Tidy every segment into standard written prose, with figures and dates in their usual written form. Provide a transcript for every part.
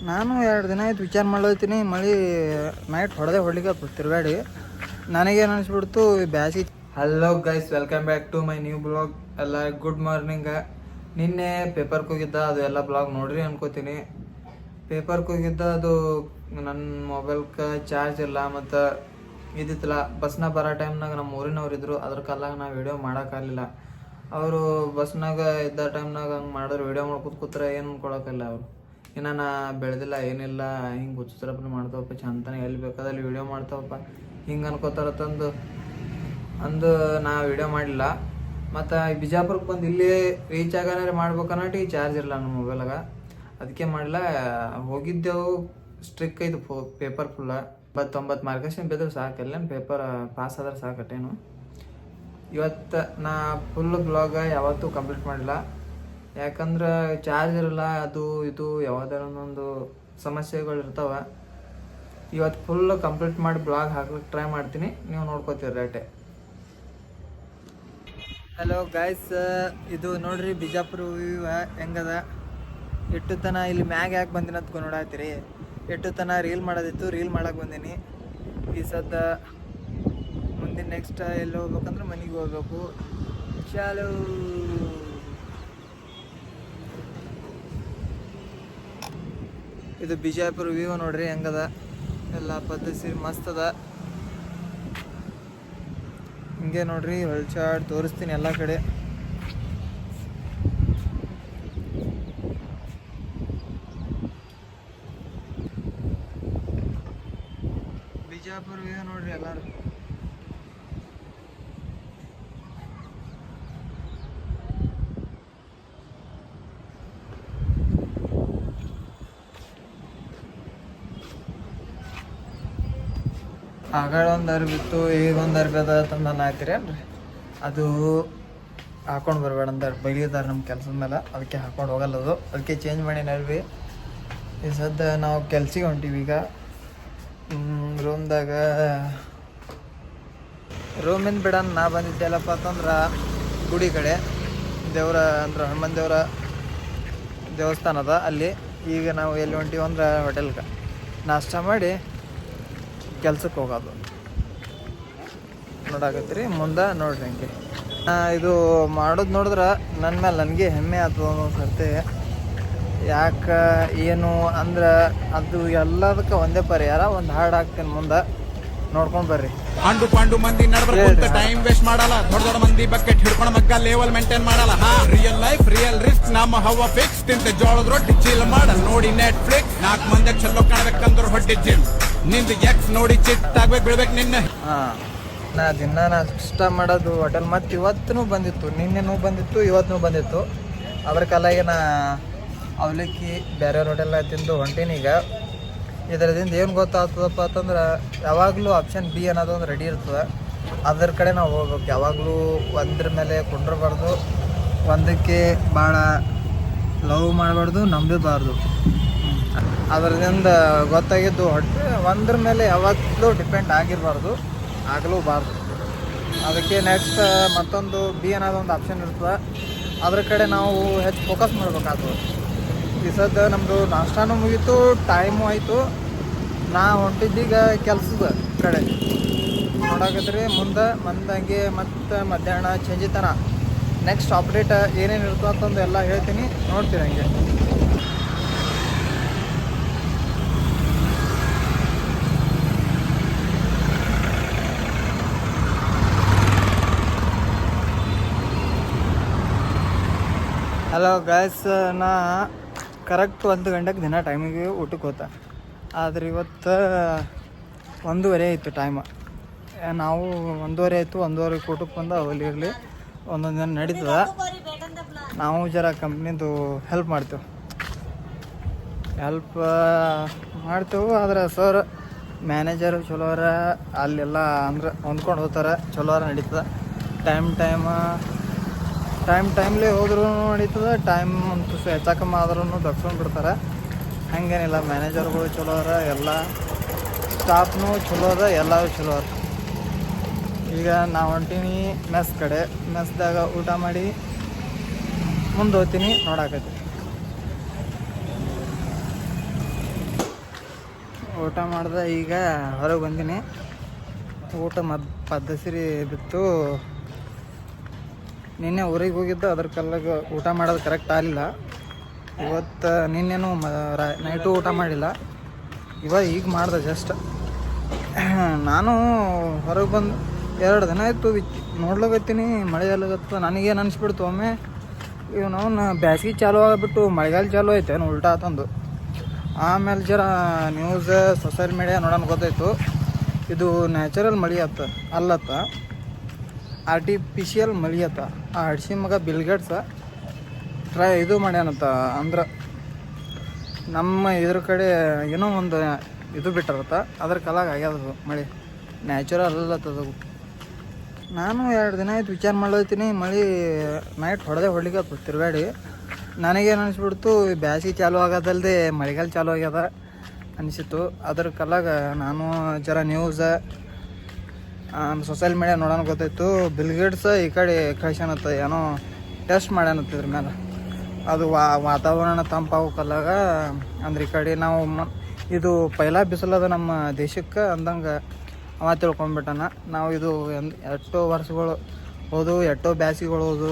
ನಾನು 2 ದಿನ ಆಯ್ತು ವಿಚಾರ ಮಾಡ್ಲತ್ತೀನಿ. ಮಳೆ ನೈಟ್ ಹೊಡ್ಲಿಕ್ಕೆ ತಿರುಗಾಡಿ ನನಗೇನು ಅನಿಸ್ಬಿಡ್ತು ಬ್ಯಾಸಿಗೆ. Hello guys, welcome back to my new blog. ಎಲ್ಲ ಗುಡ್ ಮಾರ್ನಿಂಗ. ನಿನ್ನೆ ಪೇಪರ್ಗೆ ಹೋಗಿದ್ದ, ಅದು ಎಲ್ಲ ಬ್ಲಾಗ್ ನೋಡ್ರಿ ಅನ್ಕೋತೀನಿ. ಪೇಪರ್ಗೆ ಹೋಗಿದ್ದ, ಅದು ನನ್ನ ಮೊಬೈಲ್ಗೆ ಚಾರ್ಜ್ ಇಲ್ಲ ಮತ್ತು ಇದ್ದಿತ್ತಲ್ಲ. ಬಸ್ನಾಗ ಬರೋ ಟೈಮ್ನಾಗ ನಮ್ಮ ಊರಿನವ್ರು ಇದ್ರು, ಅದ್ರ ಕಾಲಾಗ ನಾ ವೀಡಿಯೋ ಮಾಡೋಕ್ಕಾಗಲಿಲ್ಲ. ಅವರು ಬಸ್ನಾಗ ಇದ್ದ ಟೈಮ್ನಾಗ ಹಂಗೆ ಮಾಡಿದ್ರೆ ವೀಡಿಯೋ ಮಾಡ್ಕೊತ ಕೂತ್ರೆ ಏನು ಅನ್ಕೊಳಕ್ಕಿಲ್ಲ. ಅವರು ಇನ್ನು ನಾ ಬೆಳೆದಿಲ್ಲ ಏನಿಲ್ಲ, ಹಿಂಗೆ ಹುಚ್ಚರಪ್ಪನ ಮಾಡ್ತಾವಪ್ಪ, ಚಂತನ ಎಲ್ಲಿ ಬೇಕಾದಲ್ಲಿ ವೀಡಿಯೋ ಮಾಡ್ತಾವಪ್ಪ ಹಿಂಗೆ ಅನ್ಕೋತಾರತ್ತಂದು ನಾ ವೀಡಿಯೋ ಮಾಡಲಿಲ್ಲ. ಮತ್ತು ಬಿಜಾಪುರಕ್ಕೆ ಬಂದು ಇಲ್ಲಿ ರೀಚ್ ಆಗಾನೆ ಮಾಡ್ಬೇಕನ್ನೋಟಿ ಚಾರ್ಜ್ ಇರಲ್ಲ ನನ್ನ ಮೊಬೈಲಾಗ, ಅದಕ್ಕೆ ಮಾಡಲ್ಲ. ಹೋಗಿದ್ದೆವು, ಸ್ಟ್ರಿಕ್ ಐದು ಪೇಪರ್ ಫುಲ್ಲ 90 ಮಾರ್ಕೇಶನ್ ಬಿದ್ದರೆ ಸಾಕು, ಎಲ್ಲ ಪೇಪರ್ ಪಾಸ್ ಆದ್ರೆ ಸಾಕಟ್ಟೇನು. ಇವತ್ತು ನಾ ಫುಲ್ ಬ್ಲಾಗ ಯಾವತ್ತೂ ಕಂಪ್ಲೀಟ್ ಮಾಡಿಲ್ಲ, ಯಾಕಂದ್ರೆ ಚಾರ್ಜ್ ಇರಲ್ಲ, ಅದು ಇದು ಯಾವುದಾರ ಒಂದೊಂದು ಸಮಸ್ಯೆಗಳಿರ್ತಾವೆ. ಇವತ್ತು ಫುಲ್ ಕಂಪ್ಲೀಟ್ ಮಾಡಿ ಬ್ಲಾಗ್ ಹಾಕ್ಲಿಕ್ಕೆ ಟ್ರೈ ಮಾಡ್ತೀನಿ, ನೀವು ನೋಡ್ಕೋತೀರಿ ರೇಟೆ. ಹಲೋ ಗಾಯ್ಸ್, ಇದು ನೋಡ್ರಿ ಬಿಜಾಪುರ ವ್ಯೂವ ಹೆಂಗದ. ಎಷ್ಟು ತನ ಇಲ್ಲಿ ಮ್ಯಾಗ ಯಾಕೆ ಬಂದಿನ ಅಂತ ನೋಡಾತ್ತೀರಿ. ಎಷ್ಟು ತನ ರೀಲ್ ಮಾಡೋದಿತ್ತು, ರೀಲ್ ಮಾಡಕ್ಕೆ ಬಂದೀನಿ. ಈ ಸದ್ದ ಮುಂದಿನ ನೆಕ್ಸ್ಟ್ ಎಲ್ಲಿ ಹೋಗ್ಬೇಕಂದ್ರೆ ಮನೆಗೆ ಹೋಗ್ಬೇಕು. ಚಾಲು. ಇದು ಬಿಜಾಪುರ ವ್ಯೂ ನೋಡ್ರಿ ಹೆಂಗದ, ಎಲ್ಲ ಪದ್ಧತಿ ಮಸ್ತ್ ಅದ. ಹಿಂಗೆ ನೋಡ್ರಿ ಹೊಲ್ಚಾಡ್ ತೋರಿಸ್ತೀನಿ ಎಲ್ಲ ಕಡೆ. ಬಿಜಾಪುರ ವ್ಯೂ ನೋಡ್ರಿ ಎಲ್ಲಾರು. ಆಗಳ ಒಂದು ಅರ್ಬಿ ಇತ್ತು, ಈಗ ಒಂದು ಅರ್ಬಿ ಅದ ತಂದು ಆಯ್ತಿರಿ ಅಲ್ರಿ. ಅದು ಹಾಕೊಂಡು ಬರಬೇಡ ಅಂತ ಬೈಲಿದ್ದಾರೆ ನಮ್ಮ ಕೆಲಸದ ಮೇಲೆ, ಅದಕ್ಕೆ ಹಾಕೊಂಡು ಹೋಗಲ್ಲ. ಅದು ಅದಕ್ಕೆ ಚೇಂಜ್ ಮಾಡೀನಿ ಅರ್ಬಿ. ಈ ಸದ್ದ ನಾವು ಕೆಲ್ಸಿಗೆ ಹೊಂಟೀವಿ. ಈಗ ರೂಮ್ದಾಗ ರೂಮಿಂದ ಬಿಡ ನಾ ಬಂದಿದ್ದೆಲ್ಲಪ್ಪ ಅಂತಂದ್ರೆ ಗುಡಿ ಕಡೆ ದೇವ್ರ ಅಂದ್ರೆ ಹನುಮನ್ ದೇವರ ದೇವಸ್ಥಾನ ಅದ ಅಲ್ಲಿ. ಈಗ ನಾವು ಎಲ್ಲಿ ಹೊಂಟೀವಿ ಅಂದ್ರೆ ಹೋಟೆಲ್ಗೆ ನಾಷ್ಟ ಮಾಡಿ ಕೆಲ್ಸಕ್ಕೆ ಹೋಗೋದು ನೋಡಾಕತ್ತೀರಿ. ಮುಂದೆ ನೋಡ್ರಿ ಹಂಗೆ ಇದು ಮಾಡೋದು ನೋಡಿದ್ರೆ ನನ್ನ ಮೇಲೆ ನನಗೆ ಹೆಮ್ಮೆ ಆಗ್ತದೆ ಒಂದೊಂದು ಸರ್ತಿ. ಯಾಕೆ ಏನು ಅಂದ್ರೆ ಅದು ಎಲ್ಲದಕ್ಕೆ ಒಂದೇ ಪರಿಹಾರ. ಒಂದು ಹಾಡು ಹಾಕ್ತೀನಿ, ಮುಂದೆ ನೋಡ್ಕೊಂಡು ಬರ್ರಿ. ಅಂಡು ಪಾಂಡು ಮಂದಿ ನಡಬರ್ಕ ಟೈಮ್ ವೇಸ್ಟ್ ಮಾಡಲ್ಲ, ದೊಡ್ಡ ದೊಡ್ಡ ಮಂದಿ ಬಕೆಟ್ ಹಿಡ್ಕೊಂಡು ಮಗ್ಗ ಲೆವೆಲ್ ಮೇಂಟೈನ್ ಮಾಡಲ್ಲ. ರಿಯಲ್ ಲೈಫ್ ರಿಯಲ್ ರಿಸ್ಕ್, ನಮ್ಮ ಹವ ಫಿಕ್ಸ್. ತಿಂತ ಜೋಳದ ರೊಟ್ಟಿ ಚೀಲ ಮಾಡಲ್ಲ, ನೋಡಿ ನೆಟ್ಫ್ಲಿಕ್ಸ್. 4 ಮಂದಿ ಚಲೋ ಕಾಣ್ಬೇಕಂದ್ರೆ ಹೊಟ್ಟೆ ಜಿಮ್. ನಿಂದು ಎಕ್ಸ್ ನೋಡಿ ಚಿಟ್ ಆಗ್ಬೇಕು ಬಿಡ್ಬೇಕು ನಿನ್ನ. ನಾ ಇಷ್ಟ ಮಾಡೋದು ಹೋಟೆಲ್. ಮತ್ತು ಇವತ್ತೂ ಬಂದಿತ್ತು, ನಿನ್ನೆನೂ ಬಂದಿತ್ತು, ಇವತ್ತೂ ಬಂದಿತ್ತು. ಅದ್ರ ಕಾಲಾಗೆ ನಾ ಅವಲಕ್ಕಿ ಬೇರೆ ಹೋಟೆಲ್ ತಿಂದು ಹೊಂಟೀನಿ. ಈಗ ಇದರದಿಂದ ಏನು ಗೊತ್ತಾಗ್ತದಪ್ಪ ಅಂತಂದ್ರೆ ಯಾವಾಗಲೂ ಆಪ್ಷನ್ ಬಿ ಅನ್ನೋದು ಒಂದು ರೆಡಿ ಇರ್ತದೆ, ಅದ್ರ ಕಡೆ ನಾವು ಹೋಗ್ಬೇಕು. ಯಾವಾಗಲೂ ಒಂದ್ರ ಮೇಲೆ ಕೊಂಡ್ರಬಾರ್ದು, ಒಂದಕ್ಕೆ ಭಾಳ ಲವ್ ಮಾಡಬಾರ್ದು, ನಂಬಬಾರ್ದು. ಅದರಿಂದ ಗೊತ್ತಾಗಿದ್ದು ಹೊಟ್ಟೆ ಒಂದ್ರ ಮೇಲೆ ಯಾವಾಗಲೂ ಡಿಪೆಂಡ್ ಆಗಿರಬಾರ್ದು, ಆಗಲೂಬಾರ್ದು. ಅದಕ್ಕೆ ನೆಕ್ಸ್ಟ್ ಮತ್ತೊಂದು ಬಿ ಅನ್ನೋದು ಒಂದು ಆಪ್ಷನ್ ಇರ್ತದೆ, ಅದ್ರ ಕಡೆ ನಾವು ಹೆಚ್ಚು ಫೋಕಸ್ ಮಾಡಬೇಕಾಗ್ತದೆ. ಈ ಸದ್ದ ನಮ್ಮದು ನಾಷ್ಟಾನು ಮುಗೀತು, ಟೈಮು ಆಯಿತು. ನಾ ಹೊಂಟಿದ್ದೀಗ ಕೆಲಸದ ಕಡೆ ನೋಡಾಕತ್ರಿ. ಮುಂದೆ ಹಂಗೆ ಮತ್ತು ಮಧ್ಯಾಹ್ನ ಚೇಂಜಿತನ ನೆಕ್ಸ್ಟ್ ಅಪ್ಡೇಟ್ ಏನೇನು ಇರ್ತದೆ ಅಂತಂದು ಎಲ್ಲ ಹೇಳ್ತೀನಿ, ನೋಡ್ತೀರಿ ಹಂಗೆ. ಹಲೋ ಗಾಯ್ಸ್, ನಾ ಕರೆಕ್ಟ್ 1 ಗಂಟೆಗೆ ದಿನ ಟೈಮಿಗೆ ಊಟಕ್ಕೆ ಹೋತ. ಆದರೆ ಇವತ್ತು 1:30 ಆಯಿತು ಟೈಮ್. ನಾವು 1:30 ಆಯಿತು, 1:30 ಊಟಕ್ಕೆ ಬಂದು ಅವಲ್ಲಿ ಇರಲಿ ಒಂದೊಂದು ದಿನ ನಡೀತದೆ. ನಾವು ಜರ ಕಂಪ್ನಿದು ಹೆಲ್ಪ್ ಮಾಡ್ತೇವೆ, ಆದರೆ ಸರ್ ಮ್ಯಾನೇಜರು ಚಲೋ ಅವರ, ಅಲ್ಲೆಲ್ಲ ಅಂದ್ರೆ ಹೊಂದ್ಕೊಂಡು ಹೋಗ್ತಾರೆ, ಚಲೋ ಅವರ ನಡೀತದೆ. ಟೈಮ್ಲಿ ಹೋದ್ರೂ ನಡೀತದೆ, ಟೈಮ್ ಅಂತೂ ಹೆಚ್ಚಾಕಮ್ಮ ಆದ್ರೂ ದಕ್ಸ್ಕೊಂಡು ಬಿಡ್ತಾರೆ. ಹಾಗೇನಿಲ್ಲ, ಮ್ಯಾನೇಜರ್ಗಳು ಚಲೋ ಅರ, ಎಲ್ಲ ಸ್ಟಾಫ್ನು ಚಲೋ ಅದ, ಎಲ್ಲರೂ ಚಲೋ ಅದ. ಈಗ ನಾವು ಹೊಂಟೀನಿ ಮೆಸ್ ಕಡೆ. ಮೆಸ್ದಾಗ ಊಟ ಮಾಡಿ ಮುಂದೆ ಹೋಗ್ತೀನಿ, ನೋಡಾಕತ್ತೀನಿ. ಊಟ ಮಾಡ್ದೆ. ಈಗ ಹೊರಗೆ ಬಂದೀನಿ. ಊಟ ಪದ್ದಸಿರಿ ಬಿತ್ತು. ನಿನ್ನೆ ಊರಿಗೆ ಹೋಗಿದ್ದು, ಅದ್ರ ಕಲ್ಲಾಗ ಊಟ ಮಾಡೋದು ಕರೆಕ್ಟ್ ಆಗಲಿಲ್ಲ. ಇವತ್ತು ನಿನ್ನೆನೂ ನೈಟು ಊಟ ಮಾಡಿಲ್ಲ. ಈಗ ಮಾಡ್ದೆ ಜಸ್ಟ್. ನಾನು ಹೊರಗೆ ಬಂದು 2 ದಿನ ಆಯಿತು. ನೋಡ್ಲಾಗತ್ತೀನಿ ಮಳೆ ಎಲ್ಲಗತ್ತ. ನನಗೇನು ಅನಿಸ್ಬಿಡ್ತು ಒಮ್ಮೆ, ಇವನವನ್ನ ಬ್ಯಾಸ್ಗೆ ಚಾಲು ಆಗಿಬಿಟ್ಟು ಮಳೆಗಾಲ ಚಾಲು ಐತೆ ಉಲ್ಟಾ ಆತಂದು. ಆಮೇಲೆ ಜರ ನ್ಯೂಸ್ ಸೋಷಿಯಲ್ ಮೀಡಿಯಾ ನೋಡೋಣ ಗೊತ್ತಾಯ್ತು, ಇದು ನ್ಯಾಚುರಲ್ ಮಳೆ ಅಲ್ಲತ್ತ, ಆರ್ಟಿಫಿಷಿಯಲ್ ಮಳೆ ಆತ. ಆ ಹಡ್ಸಿ ಮಗ ಬಿಲ್ಗೇಟ್ಸ ಇದು ಮಾಡ್ಯಾನತ್ತ. ಅಂದ್ರೆ ನಮ್ಮ ಇದ್ರ ಕಡೆ ಏನೋ ಒಂದು ಇದು ಬಿಟ್ಟಾರತ್ತ, ಅದ್ರ ಕಾಲಾಗ ಆಗ್ಯದ ಮಳೆ. ನ್ಯಾಚುರಲ್ ಅಲ್ಲತ್ತದು. ನಾನು 2 ದಿನ ಆಯ್ತು ವಿಚಾರ ಮಾಡ್ಲತ್ತೀನಿ, ಮಳೆ ನೈಟ್ ಹೊಡ್ಲಿಕ್ಕೆ ತಿರುಗಾಡಿ. ನನಗೇನು ಅನಿಸ್ಬಿಡ್ತು, ಬ್ಯಾಸಿಗೆ ಚಾಲು ಆಗೋದಲ್ಲದೆ ಮಳೆಗಾಲ ಚಾಲು ಆಗ್ಯದ ಅನಿಸಿತ್ತು. ಅದ್ರ ಕಾಲಾಗ ನಾನು ಜರ ನ್ಯೂಸ್ ಸೋಷಿಯಲ್ ಮೀಡಿಯಾ ನೋಡೋಣ ಗೊತ್ತಾಯ್ತು, ಬಿಲ್ಗೇಟ್ಸ್ ಈ ಕಡೆ ಕಳ್ಸ್ಯಾನತ್ತ, ಏನೋ ಟೆಸ್ಟ್ ಮಾಡ್ಯಾನತ್ತಿದ್ರ ಮೇಲೆ. ಅದು ವಾತಾವರಣ ತಂಪಾಗೋ ಕಾಲಾಗ ಅಂದ್ರೆ ಈ ಕಡೆ ನಾವು ಇದು ಪೈಲ ಬಿಸಿಲದ ನಮ್ಮ ದೇಶಕ್ಕೆ ಅಂದಂಗೆ ಅವ ತಿಳ್ಕೊಂಡ್ಬಿಟ್ಟಾನ. ನಾವು ಇದು ಎಷ್ಟೋ ವರ್ಷಗಳು ಹೋದು, ಎಷ್ಟೋ ಬ್ಯಾಸಿಗಳು ಹೋದು,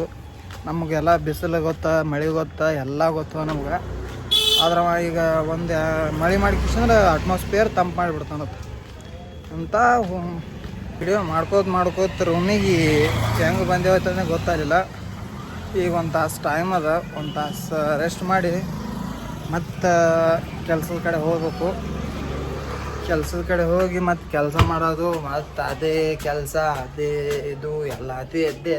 ನಮಗೆಲ್ಲ ಬಿಸಿಲು ಗೊತ್ತಾ, ಮಳೆ ಗೊತ್ತಾ, ಎಲ್ಲ ಗೊತ್ತು ನಮ್ಗೆ. ಆದ್ರೆ ಈಗ ಒಂದು ಮಳೆ ಮಾಡಿಕಿಸಂದ್ರೆ ಅಟ್ಮಾಸ್ಫಿಯರ್ ತಂಪು ಮಾಡಿಬಿಡ್ತಾನತ್ತ ಅಂತ ವಿಡಿಯೋ ಮಾಡ್ಕೋತ ರೂಮಿಗೆ ಹೆಂಗೆ ಬಂದೇವತ್ತಂದ್ರೆ ಗೊತ್ತಾಗಲಿಲ್ಲ. ಈಗ 1 ತಾಸು ಟೈಮ್ ಅದ, 1 ತಾಸು ರೆಸ್ಟ್ ಮಾಡಿ ಮತ್ತು ಕೆಲಸದ ಕಡೆ ಹೋಗ್ಬೇಕು. ಕೆಲಸದ ಕಡೆ ಹೋಗಿ ಮತ್ತು ಕೆಲಸ ಮಾಡೋದು, ಮತ್ತು ಅದೇ ಕೆಲಸ, ಅದೇ ಇದು ಎಲ್ಲ ಎದ್ದೆ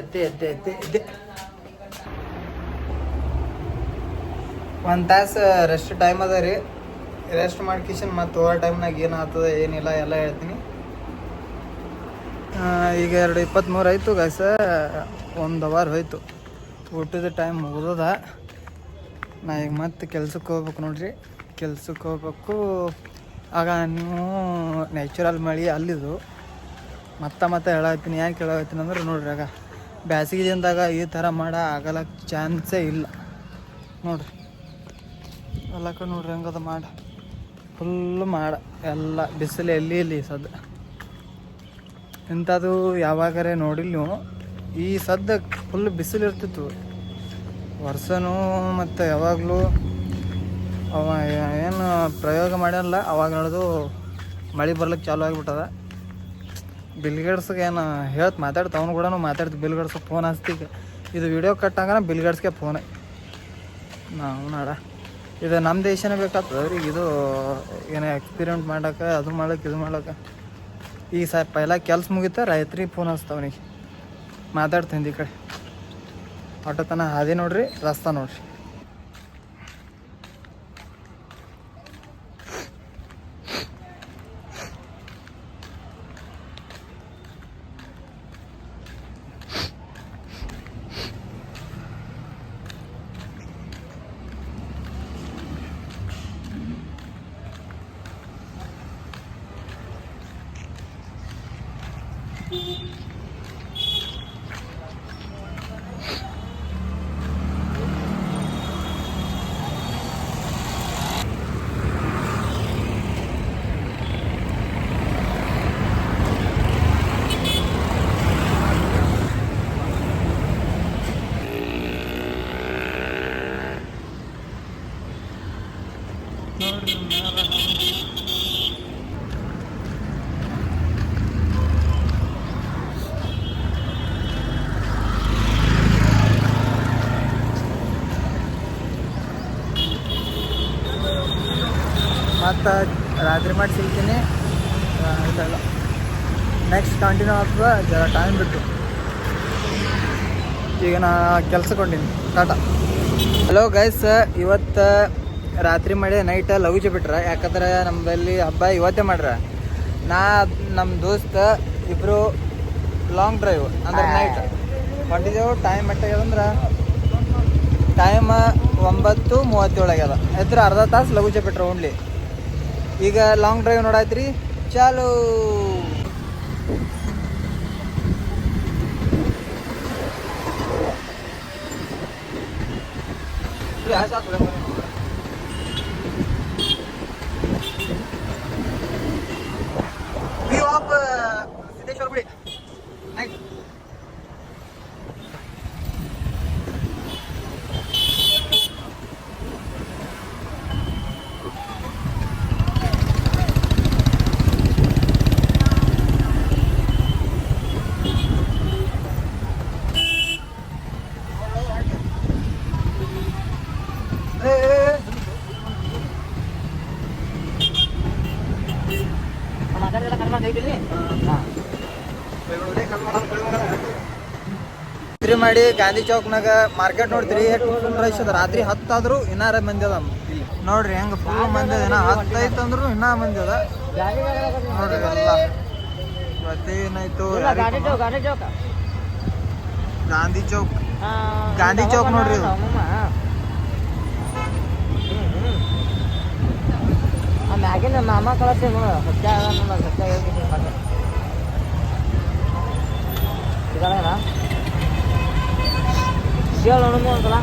1 ತಾಸು ರೆಸ್ಟ್ ಟೈಮ್ ಅದ ರೀ. ರೆಸ್ಟ್ ಮಾಡ್ಕಿಶನ್ ಮತ್ತು ಓವರ್ ಟೈಮ್ನಾಗ ಏನಾಗ್ತದೆ ಏನಿಲ್ಲ ಎಲ್ಲ ಹೇಳ್ತೀನಿ. ಈಗ 2:23 ಆಯಿತು ಗೈಸ. 1 ಅವರ್ ಹೋಯ್ತು. ಊಟದ ಟೈಮ್ ಮುಗಿದದ. ನಾ ಈಗ ಮತ್ತೆ ಕೆಲ್ಸಕ್ಕೆ ಹೋಗ್ಬೇಕು ನೋಡ್ರಿ. ಕೆಲ್ಸಕ್ಕೆ ಹೋಗ್ಬೇಕು. ಆಗ ನೀವು ನ್ಯಾಚುರಲ್ ಮಳೆ ಅಲ್ಲಿದು ಮತ್ತೆ ಹೇಳತ್ತೀನಿ. ಯಾಕೆ ಹೇಳತ್ತೀನಿ ಅಂದ್ರೆ ನೋಡ್ರಿ, ಆಗ ಬ್ಯಾಸಿಗೆ ದಿನದಾಗ ಈ ಥರ ಆಗಲ್ಲ ಚಾನ್ಸೇ ಇಲ್ಲ ನೋಡ್ರಿ. ಎಲ್ಲ ಕಡೆ ನೋಡ್ರಿ ಹೆಂಗದ ಫುಲ್ಲು ಎಲ್ಲ ಬಿಸಿಲು ಇಲ್ಲಿ ಸದ್ದ. ಇಂಥದ್ದು ಯಾವಾಗಾರೆ ನೋಡಿಲ್ಲ ನೀವು. ಈ ಸದ್ದ ಫುಲ್ ಬಿಸಿಲು ಇರ್ತಿತ್ತು ವರ್ಷನೂ. ಮತ್ತು ಯಾವಾಗಲೂ ಅವ ಏನು ಪ್ರಯೋಗ ಮಾಡ್ಯಾನಲ್ಲ, ಅವಾಗ ನೋಡೋದು ಮಳೆ ಬರ್ಲಿಕ್ಕೆ ಚಾಲು ಆಗಿಬಿಟ್ಟದ. ಬಿಲ್ಗೇಟ್ಸ್ಗೆ ಏನು ಮಾತಾಡ್ತು, ಅವ್ನು ಕೂಡ ಮಾತಾಡ್ತು. ಬಿಲ್ಗೇಟ್ಸ್ಗೆ ಫೋನ್ ಹಚ್ತಿಗೆ ಇದು ವಿಡಿಯೋ ಕಟ್ಟಂಗ ಬಿಲ್ಗೇಟ್ಸ್ಗೆ ಫೋನ್. ನಾವು ನಾಡ ಇದು ನಮ್ಮ ದೇಶನೇ ಬೇಕಾಗ್ತದೆ ಅವ್ರಿಗೆ. ಇದು ಏನೋ ಎಕ್ಸ್ಪೆರಿಮೆಂಟ್ ಮಾಡೋಕೆ, ಅದು ಮಾಡೋಕೆ, ಇದು ಮಾಡೋಕೆ. ಈ ಪೈಲ ಕೆಲ್ಸ ಮುಗಿತ ರೈತ್ರಿಗೆ ಫೋನ್ ಹಚ್ತಾವನಿಗೆ ಮಾತಾಡ್ತೀನಿ. ಈ ಕಡೆ ಆಟೋತನ ಹಾದಿ ನೋಡ್ರಿ, ರಸ್ತಾ ನೋಡ್ರಿ. ಮತ್ತು ರಾತ್ರಿ ಮಾಡಿ ಸಿಗ್ತೀನಿ. ಇದೆಲ್ಲ ನೆಕ್ಸ್ಟ್ ಕಂಟಿನ್ಯೂ ಆಗ್ತದೆ. ಜರ ಟೈಮ್ ಬಿಟ್ಟು ಈಗ ನಾ ಕೆಲ್ಸಕ್ಕೆ ಹೊಂಟೀನಿ. ಟಾಟಾ. ಹಲೋ ಗೈಸ್, ಇವತ್ತು ರಾತ್ರಿ ಮಾಡಿ ನೈಟ್ ಲಗೂಜಿ ಬಿಟ್ರೆ. ಯಾಕಂದ್ರೆ ನಮ್ಮಲ್ಲಿ ಹಬ್ಬ ಇವತ್ತೇ ಮಾಡ್ರ. ನಮ್ಮ ದೋಸ್ತ ಇಬ್ಬರು ಲಾಂಗ್ ಡ್ರೈವ್ ಅಂದ್ರೆ ನೈಟ್ ಹೊಂಟಿದ್ದೆವು. ಟೈಮ್ ಎಷ್ಟಾಗ್ಯದಂದ್ರೆ ಟೈಮ್ 9:37 ಆಗ್ಯದ. ಎದ್ರ ಅರ್ಧ ತಾಸು ಲಗೂಜಿ ಬಿಟ್ರೆ ಓನ್ಲಿ. ಈಗ ಲಾಂಗ್ ಡ್ರೈವ್ ನೋಡಾಯ್ತ್ರಿ, ಚಾಲು. ರಾತ್ರಿ ಮಾಡಿ ಗಾಂಧಿ ಚೌಕ್ನಾಗ ಮಾರ್ಕೆಟ್ ನೋಡ್ತೀರಿ ಫುಲ್ ರಶ್ ಅದ. ರಾತ್ರಿ 10 ಆದ್ರೂ ಇನ್ನಾರ ಮಂದಿ ಅದ ಇಲ್ಲಿ ನೋಡ್ರಿ ಹೆಂಗ ಫುಲ್ ಮಂದಿ ಅದ. 10 ಐತೆ ಅಂದ್ರು ಇನ್ನೂ ಮಂದಿ ಅದ ನೋಡ್ರಿ ಎಲ್ಲ. ಇವತ್ತೇನಾಯ್ತು ಗಾಂಧಿ ಚೌಕ್ ನೋಡ್ರಿ ಇದು. ಮ್ಯಾಗಿನ ಮಾಮ ಕಳಸ್ತೀವಿ ನೋಡ ಸತ್ಯ ಸತ್ಯ ಹೇಳ್ತೀನಿ ಹೇಳು ಒಂದ್ಸಲ.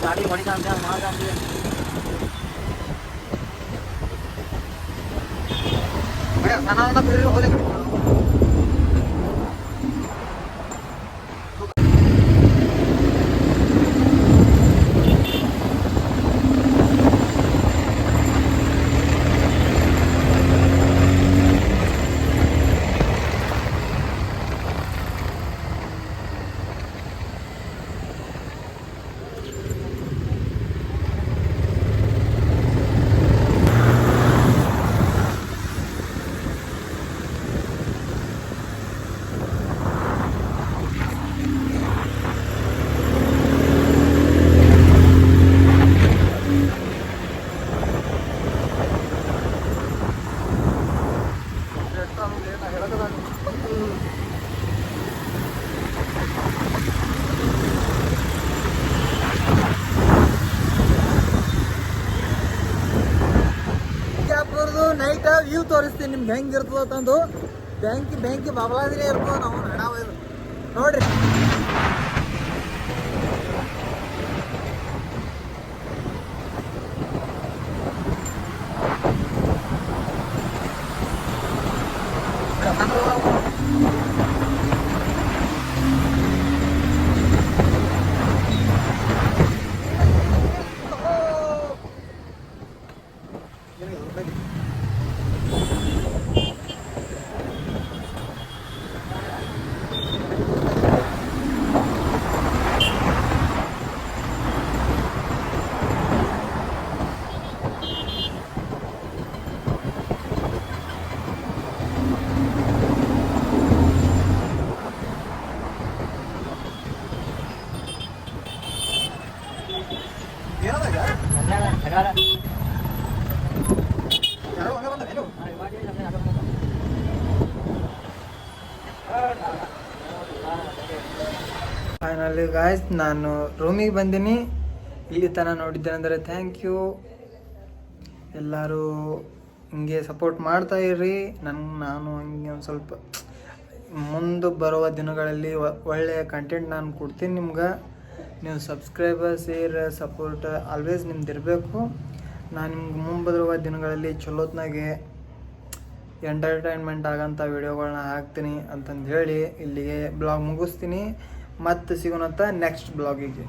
ಗಾಡಿ ಹೊಡಿತಾ ಅಂತ ಮಾಡ್ತಾ ನೈಟ್ ವ್ಯೂ ತೋರಿಸ್ತೀನಿ ನಿಮ್ಗೆ ಹೆಂಗಿರ್ತದ ತಂದು. ಬೆಂಕಿ ಬಾಬಲಾದ್ರೆ ಇರ್ತದ. ನಾವು ಹಣ ನೋಡ್ರಿ ಫೈನಲಿ ಗಾಯ್ಸ್ ನಾನು ರೂಮಿಗೆ ಬಂದೀನಿ. ಇಲ್ಲಿ ತನಕ ನೋಡಿದ್ದೇನೆಂದರೆ ಥ್ಯಾಂಕ್ ಯು. ಎಲ್ಲರೂ ಹಿಂಗೆ ಸಪೋರ್ಟ್ ಮಾಡ್ತಾ ಇರ್ರಿ. ನಾನು ಹಂಗೆ ಒಂದು ಸ್ವಲ್ಪ ಮುಂದೆ ಬರುವ ದಿನಗಳಲ್ಲಿ ಒಳ್ಳೆಯ ಕಂಟೆಂಟ್ ನಾನು ಕೊಡ್ತೀನಿ ನಿಮ್ಗೆ. ನೀವು ಸಬ್ಸ್ಕ್ರೈಬರ್ ಶೇರ್ ಸಪೋರ್ಟ್ ಆಲ್ವೇಸ್ ನಿಮ್ದು ಇರಬೇಕು. ನಾನು ನಿಮ್ಗೆ ಮುಂಬರುವ ದಿನಗಳಲ್ಲಿ ಚಲೋತ್ನಾಗೆ ಎಂಟರ್ಟೈನ್ಮೆಂಟ್ ಆಗೋಂಥ ವಿಡಿಯೋಗಳನ್ನ ಹಾಕ್ತೀನಿ ಅಂತಂದು ಹೇಳಿ ಇಲ್ಲಿಗೆ ಬ್ಲಾಗ್ ಮುಗಿಸ್ತೀನಿ. ಮತ್ತೆ ಸಿಗೋಣಂತ ನೆಕ್ಸ್ಟ್ ಬ್ಲಾಗಿಗೆ.